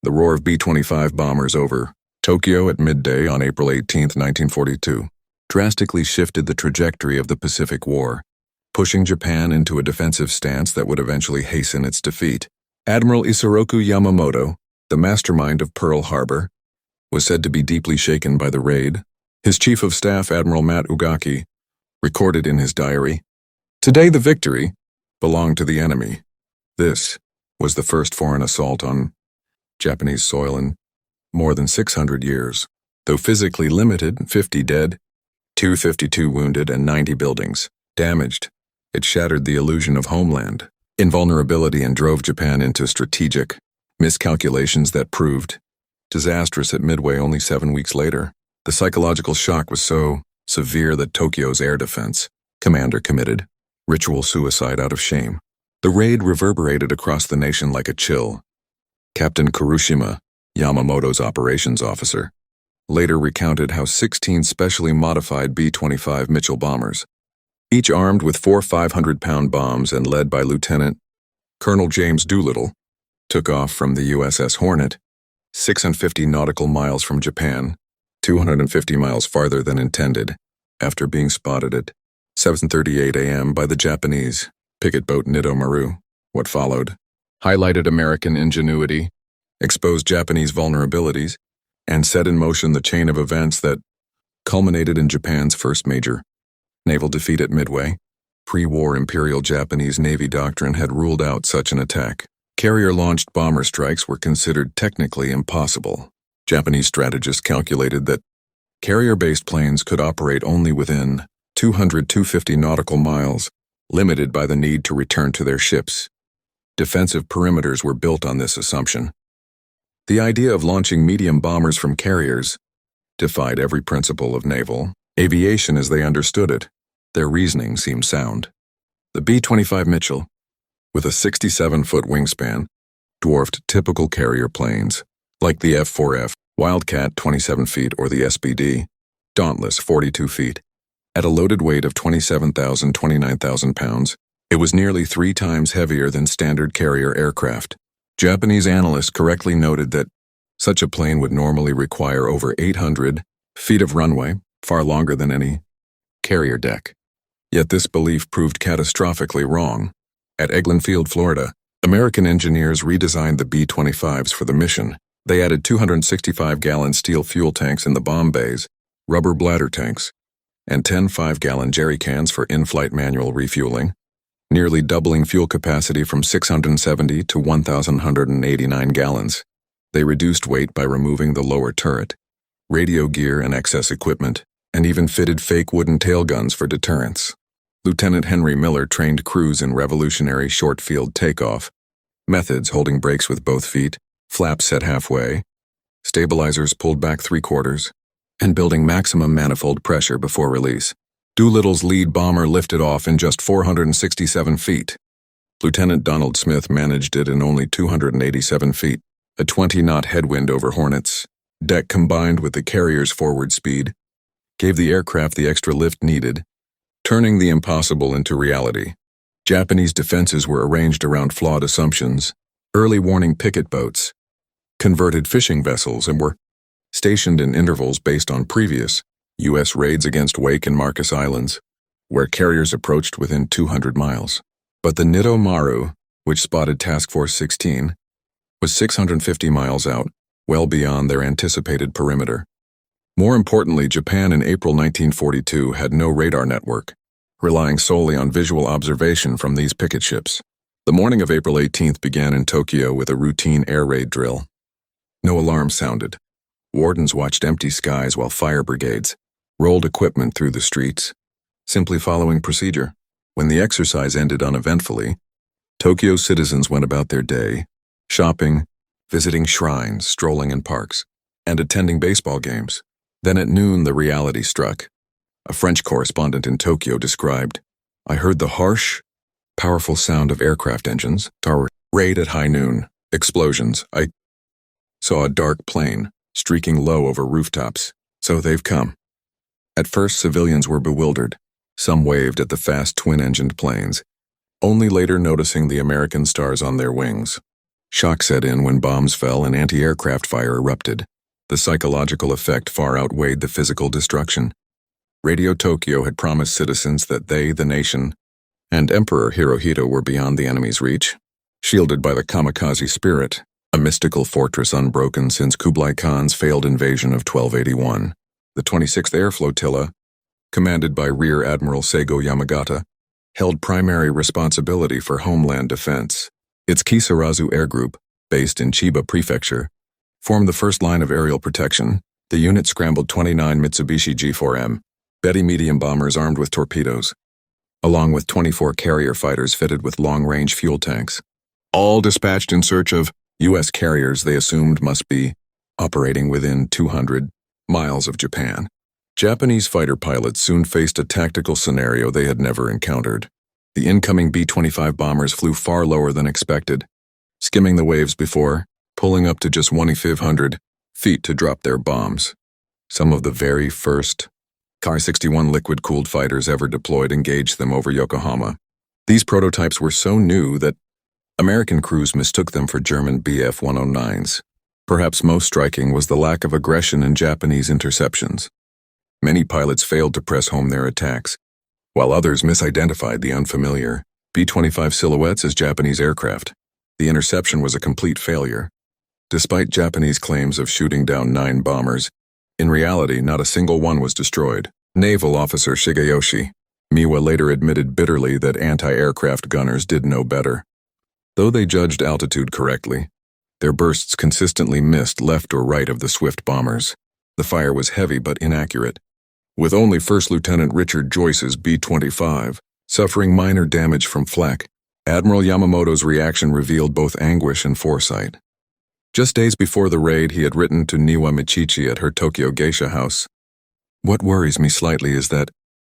The roar of B-25 bombers over Tokyo at midday on April 18, 1942, drastically shifted the trajectory of the Pacific War, pushing Japan into a defensive stance that would eventually hasten its defeat. Admiral Yamamoto, the mastermind of Pearl Harbor, was said to be deeply shaken by the raid. His chief of staff, Admiral Ugaki, recorded in his diary, "Today the victory belonged to the enemy." This was the first foreign assault on Japanese soil in more than 600 years. Though physically limited, 50 dead, 252 wounded, and 90 buildings damaged, it shattered the illusion of homeland, invulnerability, and drove Japan into strategic miscalculations that proved disastrous at Midway only 7 weeks later. The psychological shock was so severe that Tokyo's air defense commander committed ritual suicide out of shame. The raid reverberated across the nation like a chill. Captain Kurushima, Yamamoto's operations officer, later recounted how 16 specially modified B-25 Mitchell bombers, each armed with 4 500-pound bombs and led by Lieutenant Colonel James Doolittle, took off from the USS Hornet, 650 nautical miles from Japan, 250 miles farther than intended, after being spotted at 7:38 a.m. by the Japanese picket boat Nido Maru. What followed highlighted American ingenuity, exposed Japanese vulnerabilities, and set in motion the chain of events that culminated in Japan's first major naval defeat at Midway. Pre-war Imperial Japanese Navy doctrine had ruled out such an attack. Carrier-launched bomber strikes were considered technically impossible. Japanese strategists calculated that carrier-based planes could operate only within 250 nautical miles, limited by the need to return to their ships. Defensive perimeters were built on this assumption. The idea of launching medium bombers from carriers defied every principle of naval aviation as they understood it. Their reasoning seemed sound. The B-25 Mitchell, with a 67-foot wingspan, dwarfed typical carrier planes, like the F-4F, Wildcat 27 feet, or the SBD, Dauntless 42 feet. At a loaded weight of 29,000 pounds, it was nearly 3 times heavier than standard carrier aircraft. Japanese analysts correctly noted that such a plane would normally require over 800 feet of runway, far longer than any carrier deck. Yet this belief proved catastrophically wrong. At Eglin Field, Florida, American engineers redesigned the B-25s for the mission. They added 265-gallon steel fuel tanks in the bomb bays, rubber bladder tanks, and 10 5-gallon jerry cans for in-flight manual refueling, nearly doubling fuel capacity from 670 to 1,189 gallons. They reduced weight by removing the lower turret, radio gear and excess equipment, and even fitted fake wooden tail guns for deterrence. Lieutenant Henry Miller trained crews in revolutionary short-field takeoff methods, holding brakes with both feet, flaps set halfway, stabilizers pulled back 3/4, and building maximum manifold pressure before release. Doolittle's lead bomber lifted off in just 467 feet. Lieutenant Donald Smith managed it in only 287 feet. A 20-knot headwind over Hornet's deck, combined with the carrier's forward speed, gave the aircraft the extra lift needed, turning the impossible into reality. Japanese defenses were arranged around flawed assumptions. Early warning picket boats converted fishing vessels and were stationed in intervals based on previous U.S. raids against Wake and Marcus Islands, where carriers approached within 200 miles. But the Nido Maru, which spotted Task Force 16, was 650 miles out, well beyond their anticipated perimeter. More importantly, Japan in April 1942 had no radar network, relying solely on visual observation from these picket ships. The morning of April 18th began in Tokyo with a routine air raid drill. No alarm sounded. Wardens watched empty skies while fire brigades rolled equipment through the streets, simply following procedure. When the exercise ended uneventfully, Tokyo citizens went about their day, shopping, visiting shrines, strolling in parks, and attending baseball games. Then at noon, the reality struck. A French correspondent in Tokyo described, "I heard the harsh, powerful sound of aircraft engines. Tower raid at high noon. Explosions. I saw a dark plane streaking low over rooftops. So they've come." At first, civilians were bewildered. Some waved at the fast twin-engined planes, only later noticing the American stars on their wings. Shock set in when bombs fell and anti-aircraft fire erupted. The psychological effect far outweighed the physical destruction. Radio Tokyo had promised citizens that they, the nation, and Emperor Hirohito were beyond the enemy's reach. Shielded by the kamikaze spirit, a mystical fortress unbroken since Kublai Khan's failed invasion of 1281, the 26th Air Flotilla, commanded by Rear Admiral Seigo Yamagata, held primary responsibility for homeland defense. Its Kisarazu Air Group, based in Chiba Prefecture, formed the first line of aerial protection. The unit scrambled 29 Mitsubishi G4M, Betty medium bombers armed with torpedoes, along with 24 carrier fighters fitted with long-range fuel tanks, all dispatched in search of U.S. carriers they assumed must be operating within 200 miles of Japan. Japanese fighter pilots soon faced a tactical scenario they had never encountered. The incoming B-25 bombers flew far lower than expected, skimming the waves before pulling up to just 2,500 feet to drop their bombs. Some of the very first Ki-61 liquid-cooled fighters ever deployed engaged them over Yokohama. These prototypes were so new that American crews mistook them for German Bf-109s. Perhaps most striking was the lack of aggression in Japanese interceptions. Many pilots failed to press home their attacks, while others misidentified the unfamiliar B-25 silhouettes as Japanese aircraft. The interception was a complete failure. Despite Japanese claims of shooting down 9 bombers, in reality, not a single one was destroyed. Naval officer Shigeyoshi Miwa later admitted bitterly that anti-aircraft gunners did no better. Though they judged altitude correctly, their bursts consistently missed left or right of the swift bombers. The fire was heavy but inaccurate, with only First Lieutenant Richard Joyce's B-25 suffering minor damage from flak. Admiral Yamamoto's reaction revealed both anguish and foresight. Just days before the raid, he had written to Niwa Michichi at her Tokyo geisha house. "What worries me slightly is that,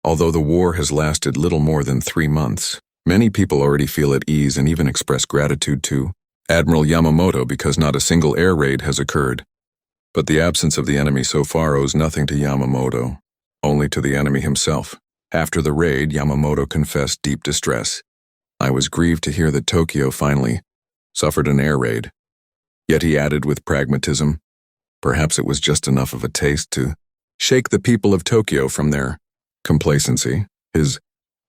although the war has lasted little more than 3 months, many people already feel at ease and even express gratitude to Admiral Yamamoto because not a single air raid has occurred. But the absence of the enemy so far owes nothing to Yamamoto, only to the enemy himself." After the raid, Yamamoto confessed deep distress. "I was grieved to hear that Tokyo finally suffered an air raid." Yet he added with pragmatism, perhaps it was just enough of a taste to shake the people of Tokyo from their complacency. His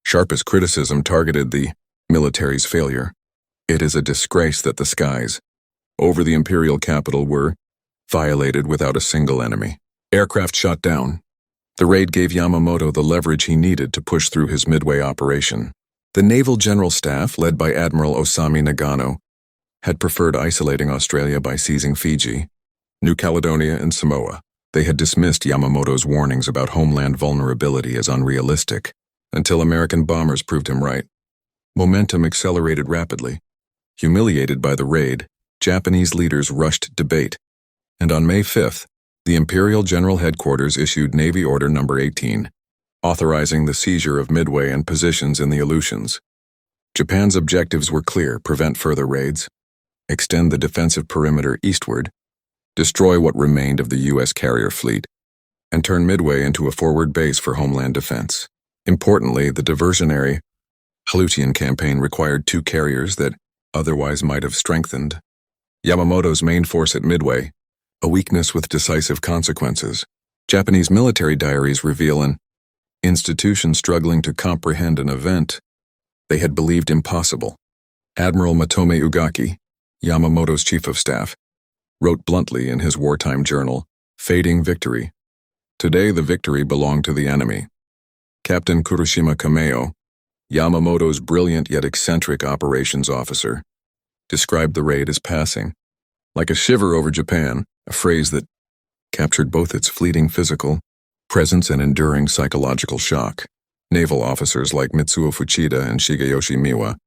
sharpest criticism targeted the military's failure. "It is a disgrace that the skies over the imperial capital were violated without a single enemy. Aircraft shot down. The raid gave Yamamoto the leverage he needed to push through his Midway operation. The Naval General Staff, led by Admiral Osami Nagano, had preferred isolating Australia by seizing Fiji, New Caledonia, and Samoa. They had dismissed Yamamoto's warnings about homeland vulnerability as unrealistic, until American bombers proved him right. Momentum accelerated rapidly. Humiliated by the raid, Japanese leaders rushed debate, and on May 5th, the Imperial General Headquarters issued Navy Order No. 18, authorizing the seizure of Midway and positions in the Aleutians. Japan's objectives were clear: prevent further raids, extend the defensive perimeter eastward, destroy what remained of the U.S. carrier fleet, and turn Midway into a forward base for homeland defense. Importantly, the diversionary Aleutian campaign required 2 carriers that otherwise might have strengthened Yamamoto's main force at Midway, a weakness with decisive consequences. Japanese military diaries reveal an institution struggling to comprehend an event they had believed impossible. Admiral Matome Ugaki, Yamamoto's chief of staff, wrote bluntly in his wartime journal, "Fading victory. Today the victory belonged to the enemy." Captain Kuroshima Kameo, Yamamoto's brilliant yet eccentric operations officer, described the raid as passing like a shiver over Japan, a phrase that captured both its fleeting physical presence and enduring psychological shock. Naval officers like Mitsuo Fuchida and Shigeyoshi Miwa,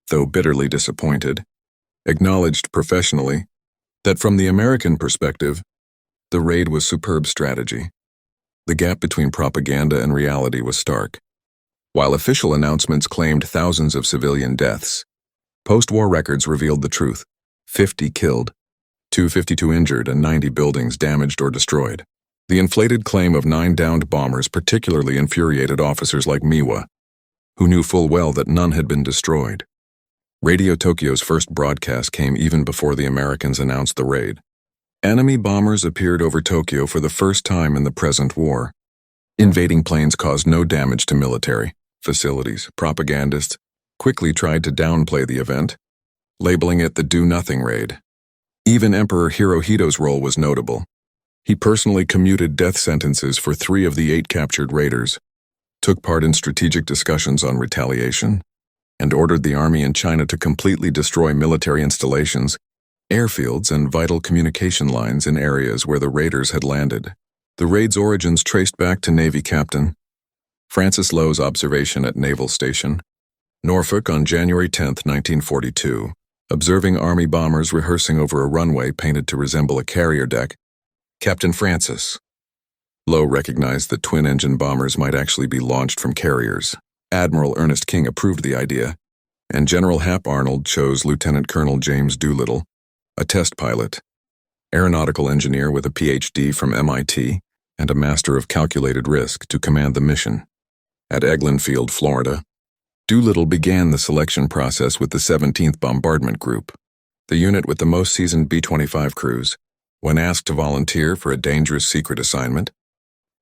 though bitterly disappointed, acknowledged professionally that from the American perspective, the raid was superb strategy. The gap between propaganda and reality was stark. While official announcements claimed thousands of civilian deaths, post-war records revealed the truth: 50 killed, 252 injured, and 90 buildings damaged or destroyed. The inflated claim of 9 downed bombers particularly infuriated officers like Miwa, who knew full well that none had been destroyed. Radio Tokyo's first broadcast came even before the Americans announced the raid. Enemy bombers appeared over Tokyo for the first time in the present war. Invading planes caused no damage to military facilities. Propagandists quickly tried to downplay the event, labeling it the do-nothing raid. Even Emperor Hirohito's role was notable. He personally commuted death sentences for 3 of the 8 captured raiders, took part in strategic discussions on retaliation, and ordered the army in China to completely destroy military installations, airfields, and vital communication lines in areas where the raiders had landed. The raid's origins traced back to Navy Captain Francis Lowe's observation at Naval Station, Norfolk on January 10, 1942. Observing Army bombers rehearsing over a runway painted to resemble a carrier deck, Captain Francis Lowe recognized that twin-engine bombers might actually be launched from carriers. Admiral Ernest King approved the idea, and General Hap Arnold chose Lieutenant Colonel James Doolittle, a test pilot, aeronautical engineer with a Ph.D. from MIT and a master of calculated risk, to command the mission. At Eglin Field, Florida, Doolittle began the selection process with the 17th Bombardment Group, the unit with the most seasoned B-25 crews. When asked to volunteer for a dangerous secret assignment,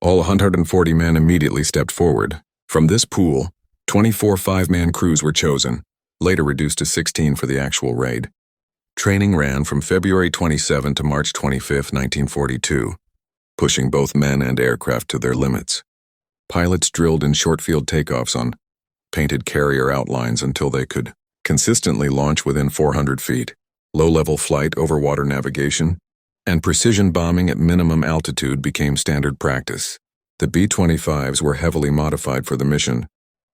all 140 men immediately stepped forward. From this pool, 24 5-man crews were chosen, later reduced to 16 for the actual raid. Training ran from February 27 to March 25, 1942, pushing both men and aircraft to their limits. Pilots drilled in short-field takeoffs on painted carrier outlines until they could consistently launch within 400 feet. Low-level flight over water navigation and precision bombing at minimum altitude became standard practice. The B-25s were heavily modified for the mission.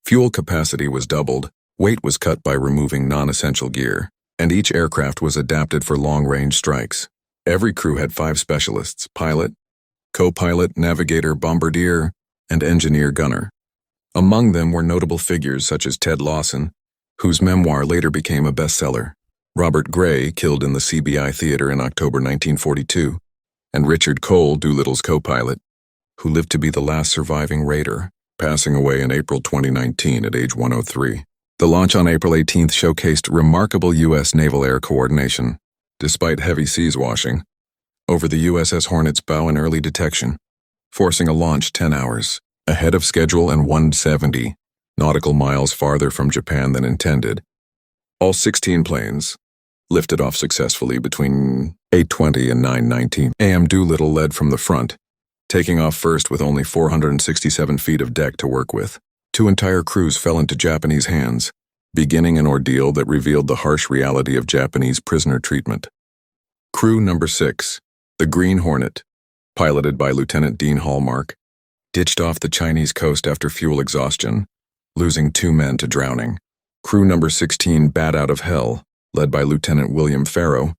Fuel capacity was doubled, weight was cut by removing non-essential gear, and each aircraft was adapted for long-range strikes. Every crew had 5 specialists: pilot, co-pilot, navigator, bombardier, and engineer-gunner. Among them were notable figures such as Ted Lawson, whose memoir later became a bestseller, Robert Gray, killed in the CBI Theater in October 1942, and Richard Cole, Doolittle's co-pilot, who lived to be the last surviving raider, passing away in April 2019 at age 103. The launch on April 18th showcased remarkable U.S. naval air coordination, despite heavy seas washing over the USS Hornet's bow and early detection, forcing a launch 10 hours ahead of schedule and 170 nautical miles farther from Japan than intended. All 16 planes lifted off successfully between 8:20 and 9:19 a.m. Doolittle led from the front, taking off first with only 467 feet of deck to work with. 2 entire crews fell into Japanese hands, beginning an ordeal that revealed the harsh reality of Japanese prisoner treatment. Crew number 6, the Green Hornet, piloted by Lieutenant Dean Hallmark, ditched off the Chinese coast after fuel exhaustion, losing 2 men to drowning. Crew number 16, Bat Out of Hell, led by Lieutenant William Farrow,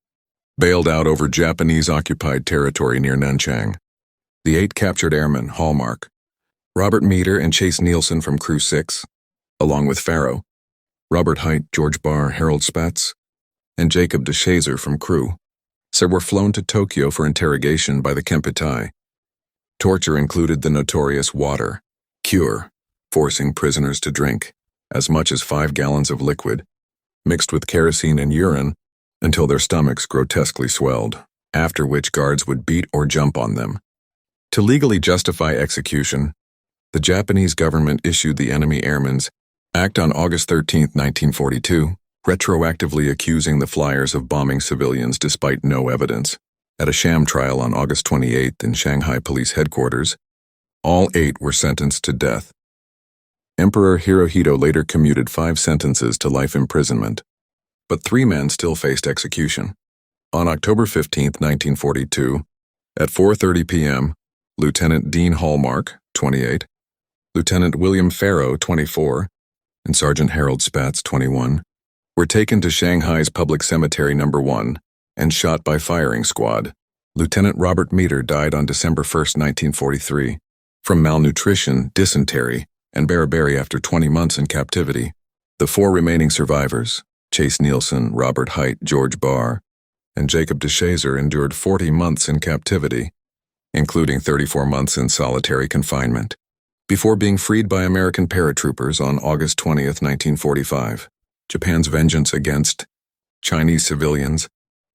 bailed out over Japanese-occupied territory near Nanchang. The 8 captured airmen, Hallmark, Robert Meter and Chase Nielsen from Crew 6, along with Farrow, Robert Height, George Barr, Harold Spatz, and Jacob DeShazer from Crew 6 were flown to Tokyo for interrogation by the Kempitai. Torture included the notorious water cure, forcing prisoners to drink as much as 5 gallons of liquid, mixed with kerosene and urine, until their stomachs grotesquely swelled, after which guards would beat or jump on them. To legally justify execution, the Japanese government issued the Enemy Airmen's Act on August 13, 1942, retroactively accusing the flyers of bombing civilians despite no evidence. At a sham trial on August 28 in Shanghai Police Headquarters, all 8 were sentenced to death. Emperor Hirohito later commuted 5 sentences to life imprisonment, but 3 men still faced execution. On October 15, 1942, at 4:30 p.m., Lieutenant Dean Hallmark, 28, Lieutenant William Farrow, 24, and Sergeant Harold Spatz, 21, were taken to Shanghai's Public Cemetery No. 1 and shot by firing squad. Lieutenant Robert Meter died on December 1, 1943, from malnutrition, dysentery, and beriberi after 20 months in captivity. The 4 remaining survivors, Chase Nielsen, Robert Height, George Barr, and Jacob DeShazer, endured 40 months in captivity, including 34 months in solitary confinement, before being freed by American paratroopers on August 20, 1945. Japan's vengeance against Chinese civilians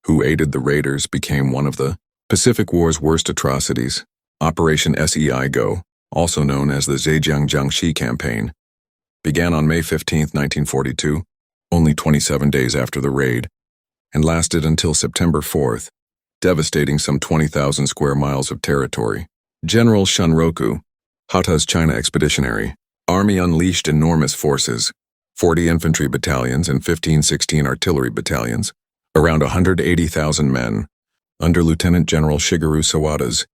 who aided the raiders became one of the Pacific War's worst atrocities. Operation Seigo, also known as the Zhejiang Jiangxi Campaign, began on May 15, 1942, only 27 days after the raid, and lasted until September 4th, devastating some 20,000 square miles of territory. General Shunroku, Hata's China Expeditionary Army unleashed enormous forces, 40 infantry battalions and 15-16 artillery battalions, around 180,000 men, under Lieutenant General Shigeru Sawada's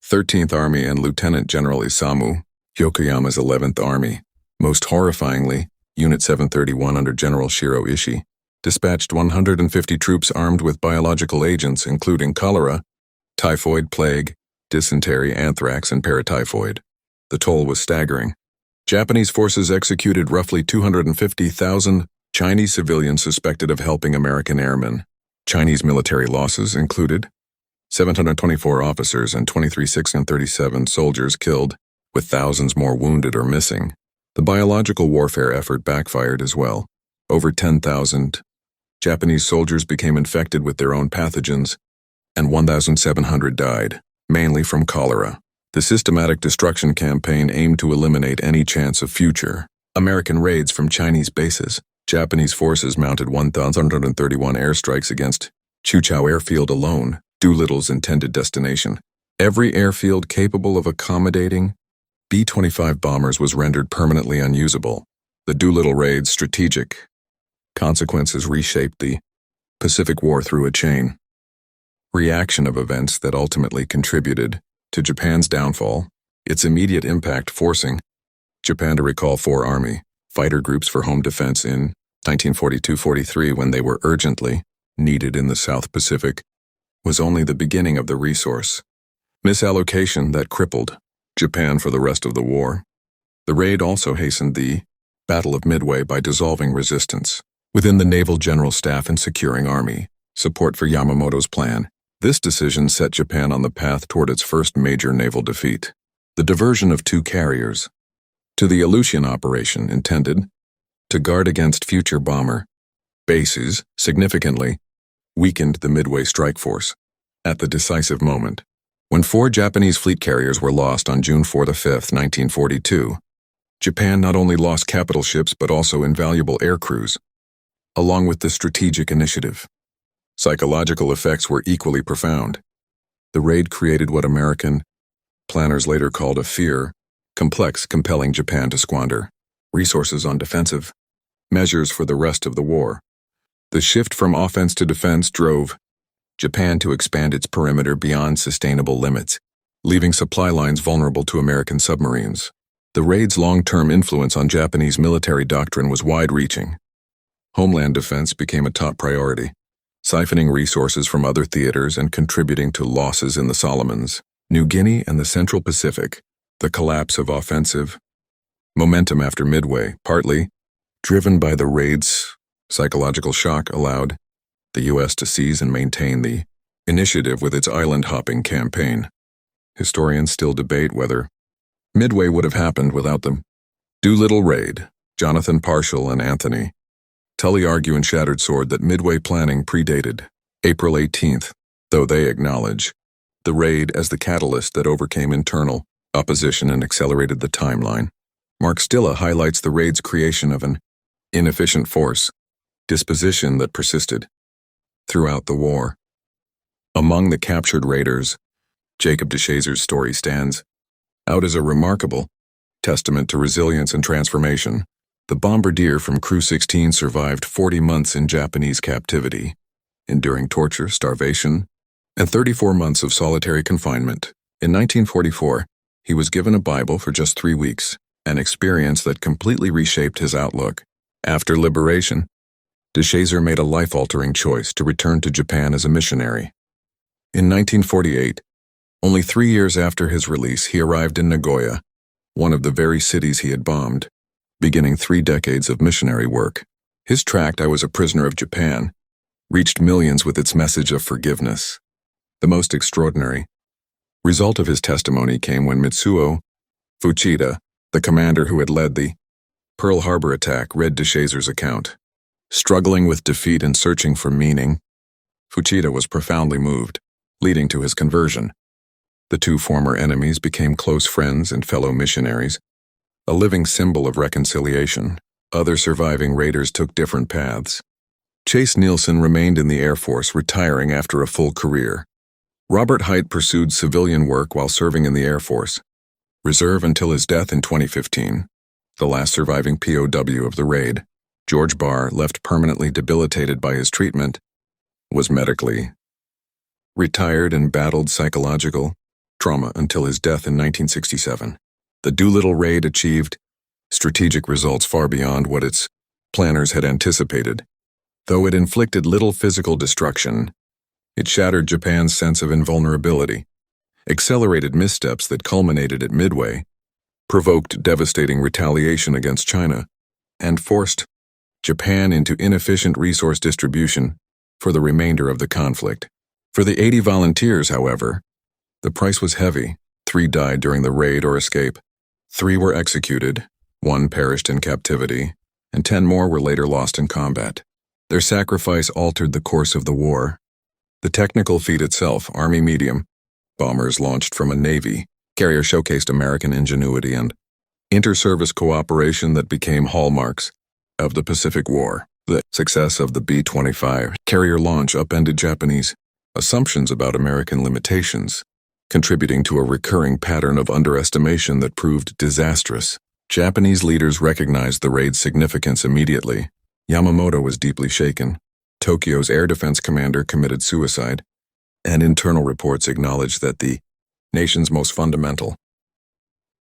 13th Army and Lieutenant General Isamu, Yokoyama's 11th Army. Most horrifyingly, Unit 731 under General Shiro Ishii dispatched 150 troops armed with biological agents including cholera, typhoid, plague, dysentery, anthrax, and paratyphoid. The toll was staggering. Japanese forces executed roughly 250,000 Chinese civilians suspected of helping American airmen. Chinese military losses included 724 officers and 23,637 soldiers killed, with thousands more wounded or missing. The biological warfare effort backfired as well. Over 10,000 Japanese soldiers became infected with their own pathogens, and 1,700 died, mainly from cholera. The systematic destruction campaign aimed to eliminate any chance of future American raids from Chinese bases. Japanese forces mounted 1,131 airstrikes against Chuchao Airfield alone, Doolittle's intended destination. Every airfield capable of accommodating B-25 bombers was rendered permanently unusable. The Doolittle Raid's strategic consequences reshaped the Pacific War through a chain reaction of events that ultimately contributed to Japan's downfall, its immediate impact forcing Japan to recall 4 Army fighter groups for home defense in 1942-43 when they were urgently needed in the South Pacific, was only the beginning of the resource misallocation that crippled Japan for the rest of the war. The raid also hastened the Battle of Midway by dissolving resistance within the Naval General Staff and securing Army support for Yamamoto's plan. This decision set Japan on the path toward its first major naval defeat. The diversion of 2 carriers to the Aleutian operation intended to guard against future bomber bases significantly weakened the Midway strike force. At the decisive moment, when 4 Japanese fleet carriers were lost on June 4 to 5, 1942, Japan not only lost capital ships but also invaluable air crews, along with the strategic initiative. Psychological effects were equally profound. The raid created what American planners later called a fear complex, compelling Japan to squander resources on defensive measures for the rest of the war. The shift from offense to defense drove Japan to expand its perimeter beyond sustainable limits, leaving supply lines vulnerable to American submarines. The raid's long-term influence on Japanese military doctrine was wide-reaching. Homeland defense became a top priority, siphoning resources from other theaters and contributing to losses in the Solomons, New Guinea, and the Central Pacific. The collapse of offensive momentum after Midway, partly driven by the raid's psychological shock, allowed the U.S. to seize and maintain the initiative with its island-hopping campaign. Historians still debate whether Midway would have happened without the Doolittle Raid. Jonathan Parshall and Anthony Tully argue in Shattered Sword that Midway planning predated April 18th, though they acknowledge the raid as the catalyst that overcame internal opposition and accelerated the timeline. Mark Stilla highlights the raid's creation of an inefficient force disposition that persisted throughout the war. Among the captured raiders, Jacob DeShazer's story stands out as a remarkable testament to resilience and transformation. The bombardier from Crew 16 survived 40 months in Japanese captivity, enduring torture, starvation, and 34 months of solitary confinement. In 1944, he was given a Bible for just 3 weeks, an experience that completely reshaped his outlook. After liberation, DeShazer made a life-altering choice to return to Japan as a missionary. In 1948, only 3 years after his release, he arrived in Nagoya, one of the very cities he had bombed, beginning 3 decades of missionary work. His tract, I Was a Prisoner of Japan, reached millions with its message of forgiveness. The most extraordinary result of his testimony came when Mitsuo Fuchida, the commander who had led the Pearl Harbor attack, read DeShazer's account. Struggling with defeat and searching for meaning, Fuchida was profoundly moved, leading to his conversion. The two former enemies became close friends and fellow missionaries, a living symbol of reconciliation. Other surviving raiders took different paths. Chase Nielsen remained in the Air Force, retiring after a full career. Robert Hite pursued civilian work while serving in the Air Force Reserve until his death in 2015. The last surviving POW of the raid, George Barr, left permanently debilitated by his treatment, was medically retired and battled psychological trauma until his death in 1967. The Doolittle Raid achieved strategic results far beyond what its planners had anticipated. Though it inflicted little physical destruction, it shattered Japan's sense of invulnerability, accelerated missteps that culminated at Midway, provoked devastating retaliation against China, and forced Japan into inefficient resource distribution for the remainder of the conflict. For the 80 volunteers, however, the price was heavy. 3 died during the raid or escape. 3 were executed, 1 perished in captivity, and 10 more were later lost in combat. Their sacrifice altered the course of the war. The technical feat itself, Army medium bombers launched from a Navy carrier, showcased American ingenuity and inter-service cooperation that became hallmarks of the Pacific War. The success of the B-25 carrier launch upended Japanese assumptions about American limitations, contributing to a recurring pattern of underestimation that proved disastrous. Japanese leaders recognized the raid's significance immediately. Yamamoto was deeply shaken. Tokyo's air defense commander committed suicide, and internal reports acknowledged that the nation's most fundamental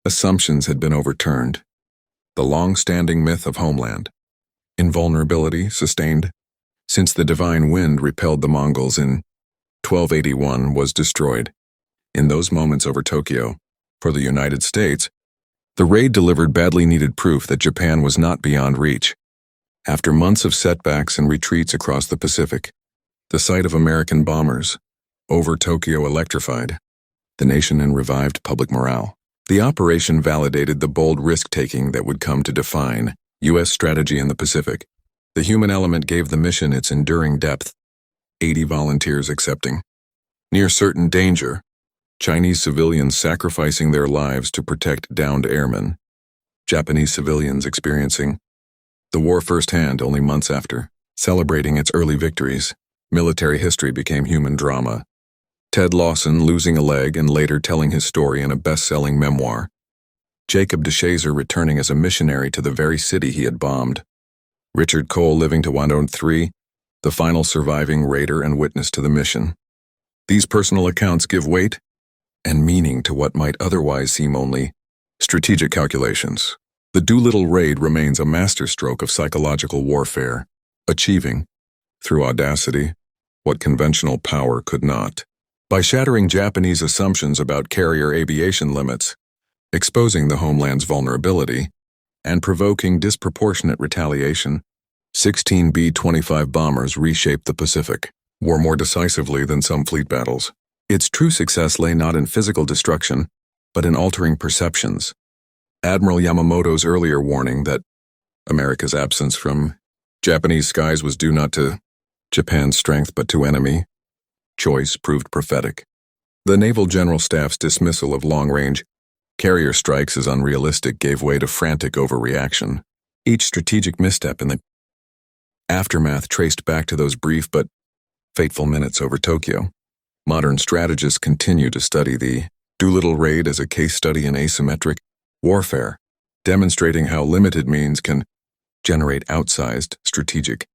assumptions had been overturned. The long-standing myth of homeland invulnerability, sustained since the divine wind repelled the Mongols in 1281, was destroyed. In those moments over Tokyo, for the United States, the raid delivered badly needed proof that Japan was not beyond reach. After months of setbacks and retreats across the Pacific, the sight of American bombers over Tokyo electrified the nation and revived public morale. The operation validated the bold risk-taking that would come to define U.S. strategy in the Pacific. The human element gave the mission its enduring depth, 80 volunteers accepting near certain danger, Chinese civilians sacrificing their lives to protect downed airmen, Japanese civilians experiencing the war firsthand only months after, celebrating its early victories. Military history became human drama. Ted Lawson losing a leg and later telling his story in a best-selling memoir. Jacob DeShazer returning as a missionary to the very city he had bombed. Richard Cole living to 103, the final surviving raider and witness to the mission. These personal accounts give weight and meaning to what might otherwise seem only strategic calculations. The Doolittle Raid remains a masterstroke of psychological warfare, achieving, through audacity, what conventional power could not. By shattering Japanese assumptions about carrier aviation limits, exposing the homeland's vulnerability, and provoking disproportionate retaliation, 16 B-25 bombers reshaped the Pacific War more decisively than some fleet battles. Its true success lay not in physical destruction, but in altering perceptions. Admiral Yamamoto's earlier warning that America's absence from Japanese skies was due not to Japan's strength but to enemy choice proved prophetic. The Naval General Staff's dismissal of long-range carrier strikes as unrealistic gave way to frantic overreaction. Each strategic misstep in the aftermath traced back to those brief but fateful minutes over Tokyo. Modern strategists continue to study the Doolittle Raid as a case study in asymmetric warfare, demonstrating how limited means can generate outsized strategic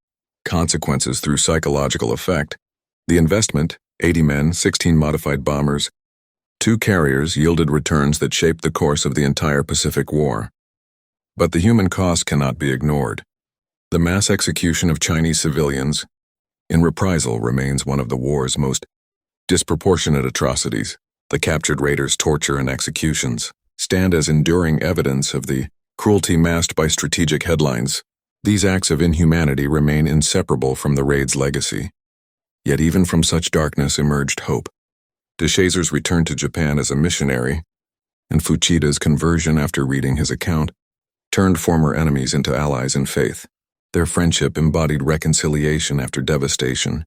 consequences through psychological effect. The investment, 80 men, 16 modified bombers, 2 carriers, yielded returns that shaped the course of the entire Pacific War. But the human cost cannot be ignored. The mass execution of Chinese civilians in reprisal remains one of the war's most disproportionate atrocities. The captured raiders' torture and executions stand as enduring evidence of the cruelty masked by strategic headlines. These acts of inhumanity remain inseparable from the raid's legacy. Yet even from such darkness emerged hope. DeShazer's return to Japan as a missionary, and Fuchida's conversion after reading his account, turned former enemies into allies in faith. Their friendship embodied reconciliation after devastation,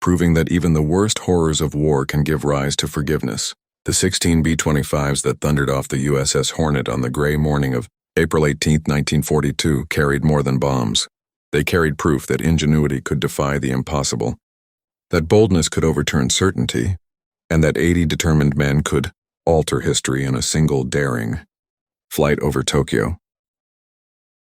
proving that even the worst horrors of war can give rise to forgiveness. The 16 B-25s that thundered off the USS Hornet on the gray morning of April 18, 1942, carried more than bombs. They carried proof that ingenuity could defy the impossible, that boldness could overturn certainty, and that 80 determined men could alter history in a single daring flight over Tokyo.